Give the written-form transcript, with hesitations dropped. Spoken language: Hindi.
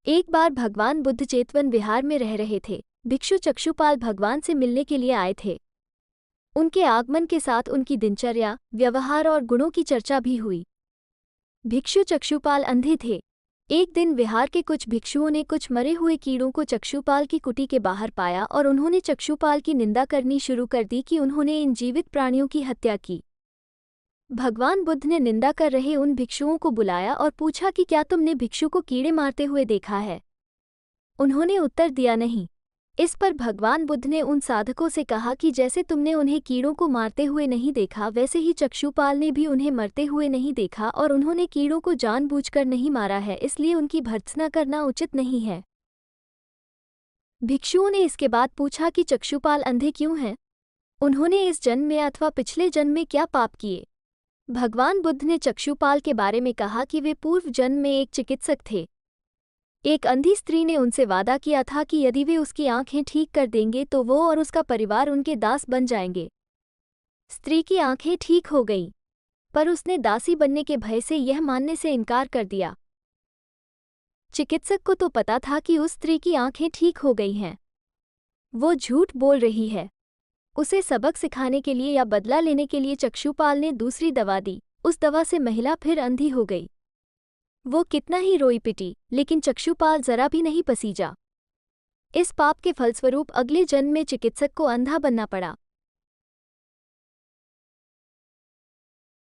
एक बार भगवान बुद्ध चेतवन विहार में रह रहे थे। भिक्षु चक्षुपाल भगवान से मिलने के लिए आए थे। उनके आगमन के साथ उनकी दिनचर्या, व्यवहार और गुणों की चर्चा भी हुई। भिक्षु चक्षुपाल अंधे थे। एक दिन विहार के कुछ भिक्षुओं ने कुछ मरे हुए कीड़ों को चक्षुपाल की कुटी के बाहर पाया और उन्होंने चक्षुपाल की निंदा करनी शुरू कर दी कि उन्होंने इन जीवित प्राणियों की हत्या की। भगवान बुद्ध ने निंदा कर रहे उन भिक्षुओं को बुलाया और पूछा कि क्या तुमने भिक्षु को कीड़े मारते हुए देखा है? उन्होंने उत्तर दिया नहीं। इस पर भगवान बुद्ध ने उन साधकों से कहा कि जैसे तुमने उन्हें कीड़ों को मारते हुए नहीं देखा, वैसे ही चक्षुपाल ने भी उन्हें मरते हुए नहीं देखा और उन्होंने कीड़ों को जानबूझकर नहीं मारा है, इसलिए उनकी भर्त्सना करना उचित नहीं है। भिक्षुओं ने इसके बाद पूछा कि चक्षुपाल अंधे क्यों हैं? उन्होंने इस जन्म में अथवा पिछले जन्म में क्या पाप किए? भगवान बुद्ध ने चक्षुपाल के बारे में कहा कि वे पूर्व जन्म में एक चिकित्सक थे। एक अंधी स्त्री ने उनसे वादा किया था कि यदि वे उसकी आंखें ठीक कर देंगे तो वो और उसका परिवार उनके दास बन जाएंगे। स्त्री की आंखें ठीक हो गईं, पर उसने दासी बनने के भय से यह मानने से इनकार कर दिया। चिकित्सक को तो पता था कि उस स्त्री की आंखें ठीक हो गई हैं। वो झूठ बोल रही है। उसे सबक सिखाने के लिए या बदला लेने के लिए चक्षुपाल ने दूसरी दवा दी। उस दवा से महिला फिर अंधी हो गई। वो कितना ही रोई पिटी, लेकिन चक्षुपाल जरा भी नहीं पसीजा। इस पाप के फलस्वरूप अगले जन्म में चिकित्सक को अंधा बनना पड़ा।